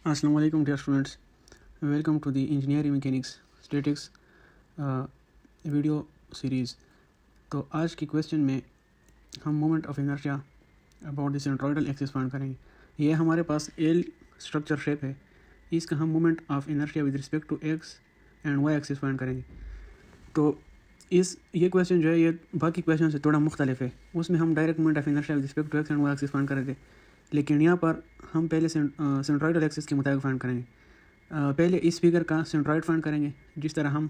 अस्सलाम वालेकुम dear students, welcome to the engineering mechanics statics video series. तो आज की क्वेश्चन में हम moment of inertia about the centroidal axis find करेंगे। ये हमारे पास एल स्ट्रक्चर शेप है, इसका हम moment of inertia with respect to x and y axis find करेंगे। तो ये क्वेश्चन जो है ये बाकी क्वेश्चन से थोड़ा मुख्तलिफ है। उसमें हम direct moment of inertia with respect to x and y axis find कर रहे थे, लेकिन यहाँ पर हम पहले सेंट्रोइडल एक्सिस के मुताबिक फाइंड करेंगे। पहले इस फिगर का सेंट्रोइड फाइंड करेंगे, जिस तरह हम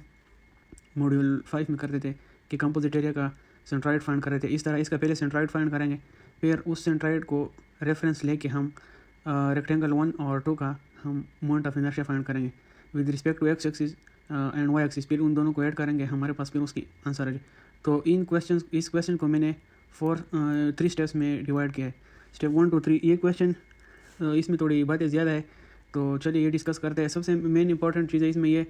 मॉड्यूल 5 में करते थे कि कंपोजिट एरिया का सेंट्रोइड फाइंड कर रहे थे। इस तरह इसका पहले सेंट्रोइड फाइंड करेंगे, फिर उस सेंट्रोइड को रेफरेंस लेके हम रेक्टेंगल 1 और 2 का हम मोमेंट ऑफ इनर्शिया फाइंड करेंगे with respect to x axis and y axis. फिर उन दोनों को ऐड करेंगे, हमारे पास फिर उसकी आंसर है। तो इस क्वेश्चन को मैंने 3 स्टेप्स में डिवाइड किया है, स्टेप 1 2 3। ये क्वेश्चन इसमें थोड़ी बातें ज़्यादा है, तो चलिए ये डिस्कस करते हैं। सबसे मेन इंपॉर्टेंट चीज़ है इसमें ये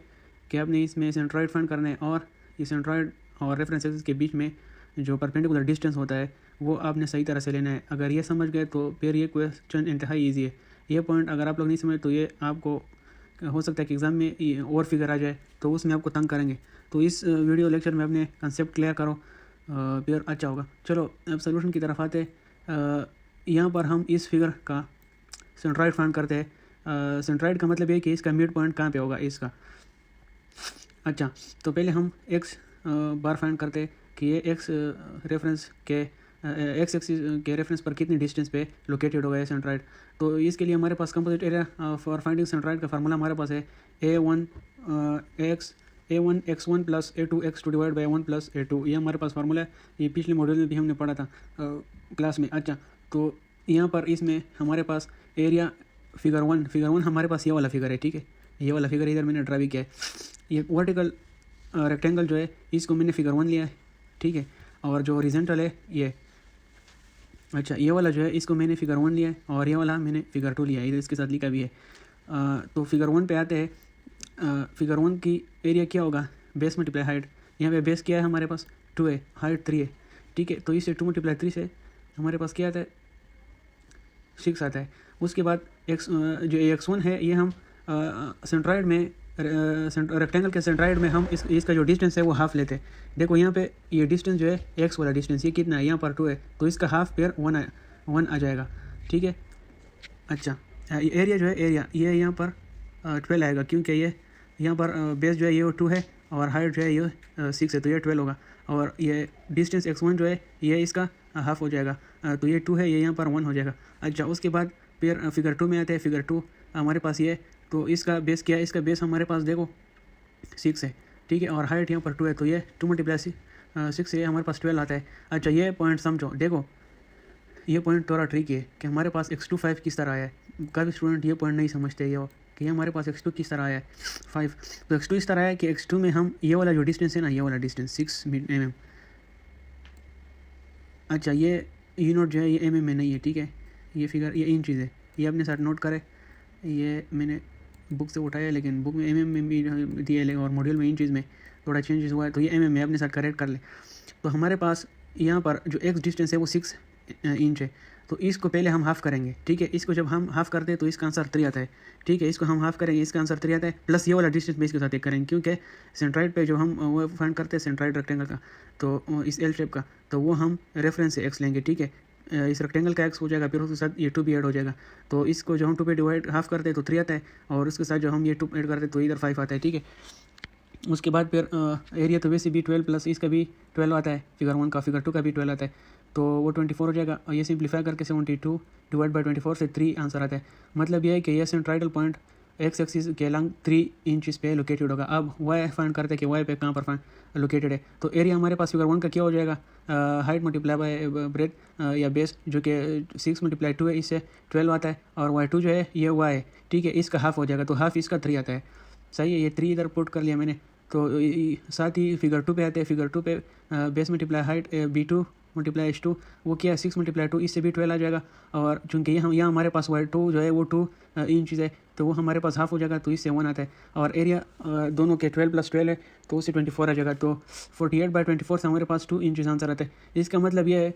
कि आपने इसमें सेंट्रोइड फाइंड करना है, और ये सेंट्रोइड और रेफरेंस एक्सिस के बीच में जो परपेंडिकुलर डिस्टेंस होता है वो आपने सही तरह से लेना है। अगर ये समझ गए तो फिर ये क्वेश्चन इंतहाई ईजी है। ये पॉइंट अगर आप लोग नहीं समझे तो ये आपको हो सकता है कि एग्ज़ाम में और फिगर आ जाए, तो उसमें आपको तंग करेंगे। तो इस वीडियो लेक्चर में अपने कंसेप्ट क्लियर करो, फिर अच्छा होगा। चलो अब सोल्यूशन की तरफ आते हैं। यहाँ पर हम इस फिगर का सेंट्रोइड फाइंड करते हैं। सेंट्रोइड का मतलब ये कि इसका मिड पॉइंट कहाँ पे होगा इसका। अच्छा, तो पहले हम एक्स बार फाइंड करते हैं कि ये एक्स रेफरेंस के एक्स एक्सिस के रेफरेंस पर कितनी डिस्टेंस पे लोकेटेड होगा ये सेंट्रोइड। तो इसके लिए हमारे पास composite area for finding centroid का फार्मूला हमारे पास है A1x1 plus A2x2 divide by 1 plus A2। ये हमारे पास फार्मूला है, ये पिछले मॉड्यूल में भी हमने पढ़ा था क्लास में। अच्छा, तो यहाँ पर इसमें हमारे पास एरिया फिगर वन हमारे पास ये वाला फिगर है, ठीक है। ये वाला फिगर इधर मैंने ड्रा भी किया है। ये वर्टिकल रेक्टेंगल जो है इसको मैंने फिगर 1 लिया है, ठीक है। और जो हॉरिजॉन्टल है ये, अच्छा, ये वाला जो है इसको मैंने फिगर 1 लिया है, और ये वाला मैंने फिगर 2 लिया है, इधर इसके साथ लिखा भी है। तो फिगर 1 पे आते हैं। फिगर 1 की एरिया क्या होगा, बेस मल्टीप्लाई हाइट। यहाँ पे बेस क्या है हमारे पास 2 है, हाइट 3 है, ठीक है। तो इससे 2 मल्टीप्लाई 3 से हमारे पास क्या आता है 6 आता है। उसके बाद जो x1 है ये हम सेंट्रोइड में रेक्टेंगल के सेंट्रोइड में हम इसका जो डिस्टेंस है वो हाफ लेते हैं। देखो यहाँ पे ये डिस्टेंस जो है x वाला डिस्टेंस ये कितना है, यहाँ पर 2 है, तो इसका हाफ पेयर 1 आ जाएगा, ठीक है। अच्छा, एरिया जो है एरिया ये यहाँ पर 12 आएगा, क्योंकि ये यहाँ पर बेस जो है ये 2 है और हाइट जो है ये 6 है, तो ये 12 होगा। और ये डिस्टेंस x1 जो है ये इसका हाफ हो जाएगा, तो ये 2 है, ये यहाँ पर 1 हो जाएगा। अच्छा, उसके बाद फिर फिगर 2 में आते हैं। फिगर 2 हमारे पास ये, तो इसका बेस क्या है, इसका बेस हमारे पास देखो 6 है, ठीक है। और हाइट यहाँ पर 2 है, तो ये 2 मल्टीप्लाई 6 से हमारे पास 12 आता है। अच्छा, ये पॉइंट समझो, देखो ये पॉइंट थोड़ा ट्रिकी है कि हमारे पास x2 किस तरह आया है। काफ़ी स्टूडेंट ये पॉइंट नहीं समझते ये कि हमारे पास x2 किस तरह आया है 5। तो x2 इस तरह आया कि x2 में हम ये वाला जो डिस्टेंस है ना, ये वाला डिस्टेंस 6 mm। अच्छा, ये यूनिट जो है ये mm में नहीं है, ठीक है। ये फिगर ये इंच है, ये अपने साथ नोट करें। ये मैंने बुक से उठाया, लेकिन बुक में mm में भी दिया है और मॉड्यूल में इंचज़ में थोड़ा चेंजेस हुआ है, तो ये mm में अपने साथ करेक्ट कर ले। तो हमारे पास यहाँ पर जो x डिस्टेंस है वो 6 इंच है, तो इसको पहले हम हाफ़ करेंगे, ठीक है। इसको जब हम हाफ़ करते हैं तो इसका आंसर 3 आता है, ठीक है। इसको हम हाफ़ करेंगे, इसका आंसर 3 आता है, प्लस ये वाला डिस्टेंस में इसके साथ एक करेंगे, क्योंकि सेंट्रोइड पे जो हम वो फाइंड करते हैं सेंट्रोइड रेक्टेंगल का, तो इस एल शेप का, तो वो हम रेफरेंस से एक्स लेंगे, ठीक है। इस रेक्टेंगल का एक्स हो जाएगा, फिर उसके साथ ये 2 भी ऐड हो जाएगा। तो इसको जो हम 2 पे डिवाइड हाफ़ करते हैं तो 3 आता है, और उसके साथ जो हम ये 2 ऐड करते हैं तो इधर 5 आता है, ठीक है। उसके बाद फिर एरिया तो वैसे भी 12 प्लस इसका भी 12 आता है, फिगर 1 का, फिगर 2 का भी 12 आता है, तो वो 24 हो जाएगा। और ये सिंप्लीफाई करके 72 डिवाइड बाई 24 से 3 आंसर आता है। मतलब ये है कि ये सेंट्रोइडल पॉइंट एक्स एक्सिस के अलॉन्ग 3 इंच पे लोकेटेड होगा। अब वाई फाइंड करते हैं कि वाई पे कहाँ पर लोकेटेड है। तो एरिया हमारे पास फिगर 1 का क्या हो जाएगा, हाइट मल्टीप्लाई बाय ब्रेथ या बेस, जो कि 6 मल्टीप्लाई 2 है, इससे 12 आता है। और y2 जो है ये y है, ठीक है, इसका हाफ हो जाएगा, तो हाफ इसका 3 आता है, सही है। ये 3 इधर पुट कर लिया मैंने। तो साथ ही फिगर 2 पे आते हैं। फिगर 2 पे base multiply height b2 multiply h2, वो क्या है 6 मल्टीप्लाई 2, इससे भी 12 आ जाएगा। और चूँकि यहाँ हमारे पास y2 जो है वो 2 इंच है, तो वो हमारे पास हाफ हो जाएगा, तो इससे 1 आता है। और एरिया दोनों के 12 प्लस 12 है, तो उससे 24 आ जाएगा। तो 48/24 से हमारे पास 2 इंच आंसर आता है। इसका मतलब ये है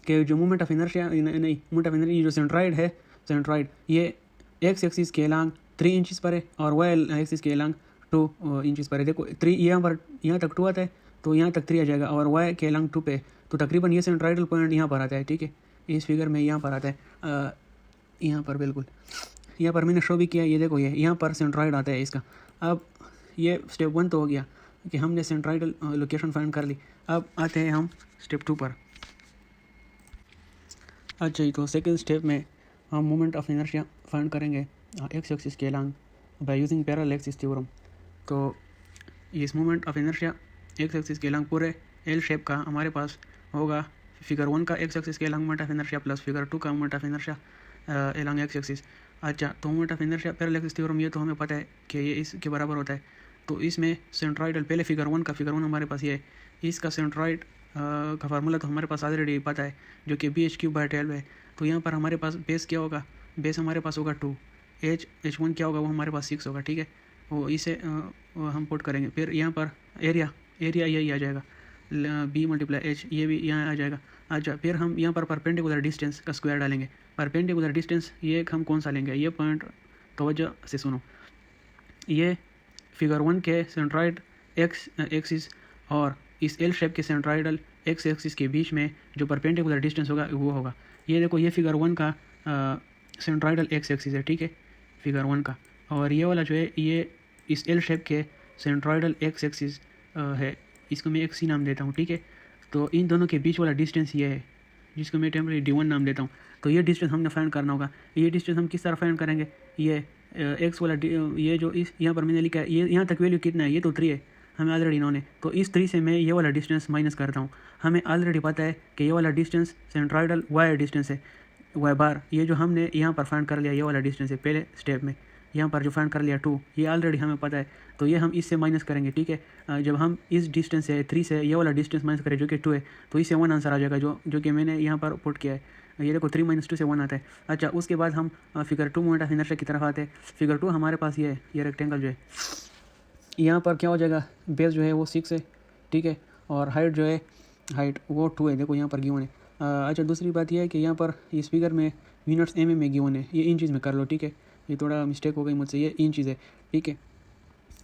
कि जो मोमेंट ऑफ इनर्शिया नहीं, मोमेंट ऑफ इनर्शिया जो सेंट्रोइड है, सेंट्रोइड ये एक्स एक्सिस के लॉन्ग 3 इंचज़ पर है और वाई एक्सिस के लॉन्ग 2 इंचज़ पर है। देखो 3 यहाँ तक 2 आता है तो यहाँ तक 3 आ जाएगा और वाई के लॉन्ग 2 पे, तो तकरीबन ये सेंट्राइडल पॉइंट यहाँ पर आता है। ठीक है, इस फिगर में यहाँ पर आता है, यहाँ पर बिल्कुल यहाँ पर मैंने शो भी किया। ये देखो, ये यहाँ पर सेंट्राइड आता है इसका। अब ये स्टेप 1 तो हो गया कि हमने सेंट्राइडल लोकेशन फाइंड कर ली। अब आते हैं हम स्टेप 2 पर। अच्छा जी, तो सेकंड स्टेप में हम मोमेंट ऑफ इनर्शिया फाइंड करेंगे एक्स एक्सिस के long by using parallel axis theorem. तो इस moment of inertia x axis के लॉन्ग पूरे एल शेप का हमारे पास होगा फिगर 1 का एक्स एक्सिस के long moment of inertia plus figure 2 का moment of inertia long x axis. अच्छा, तो moment of inertia parallel axis theorem ये तो हमें पता है कि ये इसके बराबर होता है। तो इसमें सेंट्राइडल पहले फिगर 1 हमारे पास ये है, इसका सेंट्राइड का फार्मूला तो हमारे पास ऑलरेडी पता है जो कि BH3/12 है। तो यहाँ पर हमारे पास बेस क्या होगा, बेस हमारे पास होगा 2, H1 क्या होगा वो हमारे पास 6 होगा। ठीक है, वो इसे हम पुट करेंगे। फिर यहाँ पर एरिया यही आ जाएगा B×H, ये भी यहाँ आ जाएगा। अच्छा, फिर हम यहाँ पर परपेंडिकुलर डिस्टेंस का स्क्वायर डालेंगे। परपेंडिकुलर डिस्टेंस ये हम कौन सा लेंगे, ये पॉइंट तवज्जो से सुनो। ये फिगर 1 के सेंट्राइड एक्स एक्सिस और इस एल शेप के सेंट्राइडल एक्स एक्सिस के बीच में जो परपेंडिकुलर डिस्टेंस होगा वो होगा। ये देखो, ये फिगर 1 का सेंट्राइडल एक्स एक्सिस है। ठीक है, फिगर 1 का, और ये वाला जो है ये इस एल शेप के सेंट्राइडल एक्स एक्सिस है, इसको मैं XC नाम देता हूँ। ठीक है, तो इन दोनों के बीच वाला डिस्टेंस ये है जिसको मैं टेम्परेरी D1 नाम देता हूँ। तो ये डिस्टेंस हमने फाइंड करना होगा। ये डिस्टेंस हम किस तरह फाइंड करेंगे, ये एक्स वाला ये जो इस यहाँ पर मैंने लिखा है, ये यहाँ तक वैल्यू कितना है, ये तो 3 है हमें ऑलरेडी इन्होंने। तो इस 3 से मैं ये वाला डिस्टेंस माइनस करता हूँ। हमें ऑलरेडी पता है कि ये वाला डिस्टेंस सेंट्राइडल वाई डिस्टेंस है, वाई बार। ये जो हमने यहाँ पर फाइंड कर लिया ये वाला डिस्टेंस है पहले स्टेप में, यहाँ पर जो फाइंड कर लिया 2, ये ऑलरेडी हमें पता है। तो ये हम इससे माइनस करेंगे। ठीक है, जब हम इस डिस्टेंस से 3 से ये वाला डिस्टेंस माइनस करें जो कि 2 है, तो इससे 1 आंसर आ जाएगा जो कि मैंने यहाँ पर पुट किया है। ये देखो 3 - 2 से 1 आता है। अच्छा, उसके बाद हम फिगर 2 मोमेंट ऑफ इनर्शिया की तरफ आते हैं। फिगर 2 हमारे पास ये है, ये रेक्टेंगल जो है, यहाँ पर क्या हो जाएगा, बेस जो है वो 6 है। ठीक है, और हाइट जो है, हाइट वो 2 है, देखो यहाँ पर गिवन है। अच्छा, दूसरी बात यह है कि यहाँ पर इस फिगर में यूनिट्स mm में गिवन है, ये इंचज़ में कर लो। ठीक है, ये थोड़ा मिस्टेक हो गई मुझसे, ये इंचज़ है। ठीक है,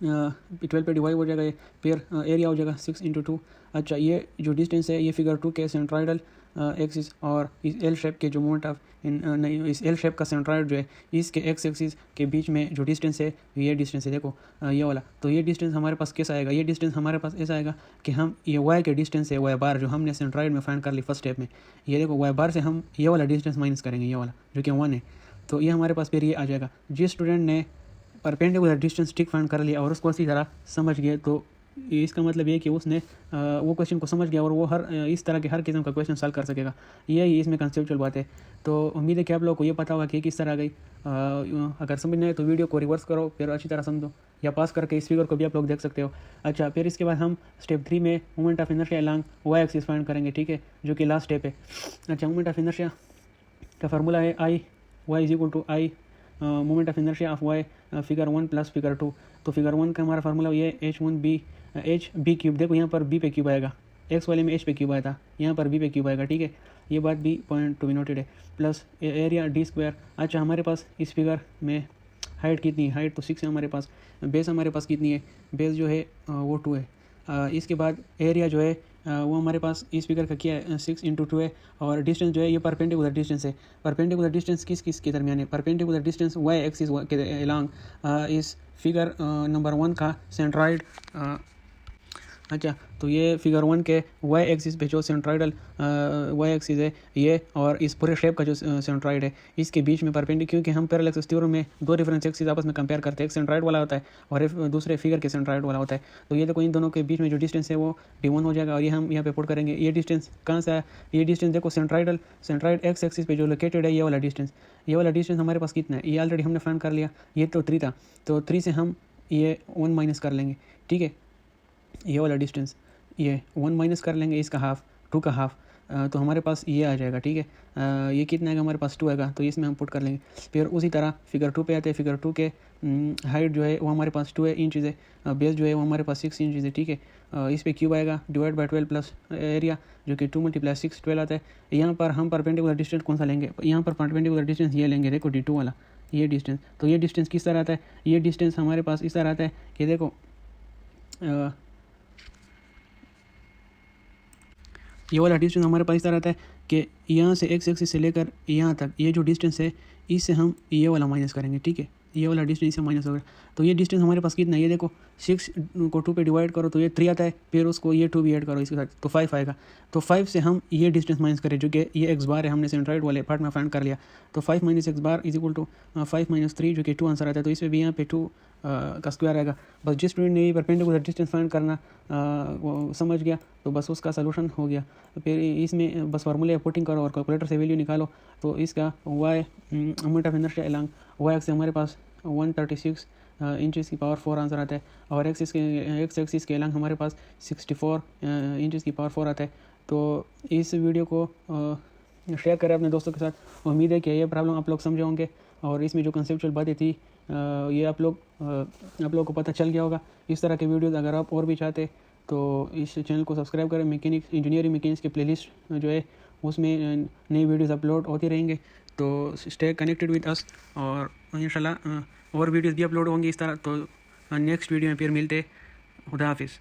12 पे डिवाइड हो जाएगा ये, फिर एरिया हो जाएगा 6 × 2। अच्छा, ये जो डिस्टेंस है ये फिगर 2 के सेंट्राइडल एक्सिस और इस एल शेप के जो मोमेंट ऑफ नहीं, इस एल शेप का सेंट्राइड जो है इसके एक्स एक्सिस के बीच में जो डिस्टेंस है ये डिस्टेंस है, देखो ये वाला। तो ये डिस्टेंस हमारे पास कैसा आएगा, ये डिस्टेंस हमारे पास ऐसा आएगा कि हम ये वाई के डिस्टेंस है, वाई बार जो हमने सेंट्राइड में फाइंड कर ली फर्स्ट स्टेप में, ये देखो वाई बार से हम ये वाला डिस्टेंस माइनस करेंगे, ये वाला जो कि 1 है। तो ये हमारे पास फिर ये आ जाएगा। जिस स्टूडेंट ने परपेंडिकुलर डिस्टेंस ठीक फाइंड कर लिया और उसको अच्छी तरह समझ गए, तो इसका मतलब ये कि उसने वो क्वेश्चन को समझ गया और वो हर इस तरह के हर किस्म का क्वेश्चन सॉल्व कर सकेगा। यही इसमें कंसेप्चुअल बात है। तो उम्मीद है कि आप लोगों को ये पता होगा कि किस तरह गई। अगर समझ नहीं आए तो वीडियो को रिवर्स करो, फिर अच्छी तरह समझो, या पास करके इस फिगर को भी आप लोग देख सकते हो। अच्छा, फिर इसके बाद हम स्टेप 3 में moment of inertia along y axis find करेंगे। ठीक है, जो कि लास्ट स्टेप है। अच्छा, मोमेंट ऑफ इनर्शिया का फार्मूला है y = I moment of inertia of y figure 1 plus figure 2। तो फिगर 1 का हमारा फार्मूला ये H1B क्यूब। देखो यहाँ पर B पे क्यूब आएगा, एक्स वाले में H पे क्यूब आया था, यहाँ पर B पे क्यूब आएगा। ठीक है, ये बात भी पॉइंट टू बी नोटेड है, प्लस एरिया D²। अच्छा, हमारे पास इस फिगर में हाइट कितनी है, हाइट तो 6 है हमारे पास। बेस हमारे पास कितनी है, बेस जो है वो 2 है। इसके बाद एरिया जो है वो हमारे पास इस फिगर का क्या है, 6 × 2 है। और डिस्टेंस जो है ये परपेंडिकुलर डिस्टेंस है। परपेंडिकुलर डिस्टेंस किस किस के दरमियान है, परपेंडिकुलर डिस्टेंस वाई एक्सिस के अलॉन्ग इस फिगर नंबर 1 का सेंट्राइड। अच्छा, तो ये फिगर 1 के वाई एक्सिस पे जो सेंट्राइडल वाई एक्सिस है ये, और इस पूरे शेप का जो सेंट्राइड है इसके बीच में परपेंडिकुलर, क्योंकि हम पैरेलल एक्सिस थ्योरम में 2 रेफरेंस एक्सिस आपस में कंपेयर करते हैं, एक सेंट्राइड वाला होता है और एक दूसरे फिगर के सेंट्राइड वाला होता है। तो ये देखो, इन दोनों के बीच में जो डिस्टेंस है वो D1 हो जाएगा, और ये हम यहाँ पे पुट करेंगे। ये डिस्टेंस कहाँ से है, ये डिस्टेंस देखो सेंट्राइड एक्स एक्सिस पे जो लोकेटेड है ये वाला डिस्टेंस हमारे पास कितना है, ये ऑलरेडी हमने फाइंड कर लिया, ये तो 3 था। तो 3 से हम ये 1 माइनस कर लेंगे। ठीक है, ये वाला डिस्टेंस ये 1 माइनस कर लेंगे, इसका हाफ 2 का हाफ, तो हमारे पास ये आ जाएगा। ठीक है, ये कितना आएगा हमारे पास 2 आएगा, तो इसमें हम पुट कर लेंगे। फिर उसी तरह फिगर 2 पे आते हैं। फिगर 2 के हाइट जो है वो हमारे पास 2 इंचज़ है, बेस जो है वो हमारे पास 6 इंचज़ है। ठीक है, इस पे क्यूब आएगा डिवाइड बाई 12 प्लस एरिया जो कि 2 × 6 12 आता है। यहाँ पर हम परपेंडिकुलर डिस्टेंस कौन सा लेंगे, यहाँ पर परपेंडिकुलर डिस्टेंस ये लेंगे, देखो D2 वाला, ये डिस्टेंस। तो ये डिस्टेंस किस तरह आता है, ये डिस्टेंस हमारे पास इस तरह आता है कि देखो ये वाला डिस्टेंस हमारे पास इस तरह आता है कि यहाँ से एक्स एक्सिस से लेकर यहाँ तक ये जो डिस्टेंस है इससे हम ये वाला माइनस करेंगे, ठीक है, ये वाला डिस्टेंस से माइनस होगा। तो ये डिस्टेंस हमारे पास कितना है, ये देखो 6 को 2 पे डिवाइड करो तो ये 3 आता है, फिर उसको ये 2 भी ऐड करो इसके साथ तो 5 आएगा। तो 5 से हम ये डिस्टेंस माइनस करें जो कि ये एक्स बार है, हमने सेंट्रॉइड वाले पार्ट में फाइंड कर लिया। तो 5 minus x bar is equal to 5 minus 3 जो कि 2 आंसर आता है। तो इसमें भी यहाँ पे 2 का स्क्वायर आएगा। बस जिस स्टूडेंट ने ये परपेंडिकुलर डिस्टेंस फाइंड करना वो समझ गया तो बस उसका सलूशन हो गया। फिर इसमें बस फार्मूले पुटिंग करो और कैलकुलेटर से वैल्यू निकालो। तो इसका y moment of inertia along y axis हमारे पास 136 इंचज़ की पावर 4 आंसर आता है और एक्स एक्सिस के अलोंग हमारे पास 64 इंचज़ की पावर 4 आता है। तो इस वीडियो को शेयर करें अपने दोस्तों के साथ। उम्मीद है कि ये प्रॉब्लम आप लोग समझे होंगे और इसमें जो कंसेप्चुअल बातें थी ये आप लोगों को पता चल गया होगा। इस तरह के वीडियोज़ अगर आप और भी चाहते तो इस चैनल को सब्सक्राइब करें। मैकेनिक्स इंजीनियरिंग मैकेनिक्स की प्लेलिस्ट जो है उसमें नई वीडियोज़ अपलोड होती रहेंगे। तो स्टे कनेक्टेड विद अस और इंशाल्लाह और वीडियोज़ भी अपलोड होंगी इस तरह। तो नेक्स्ट वीडियो में फिर मिलते। खुदा हाफिज़।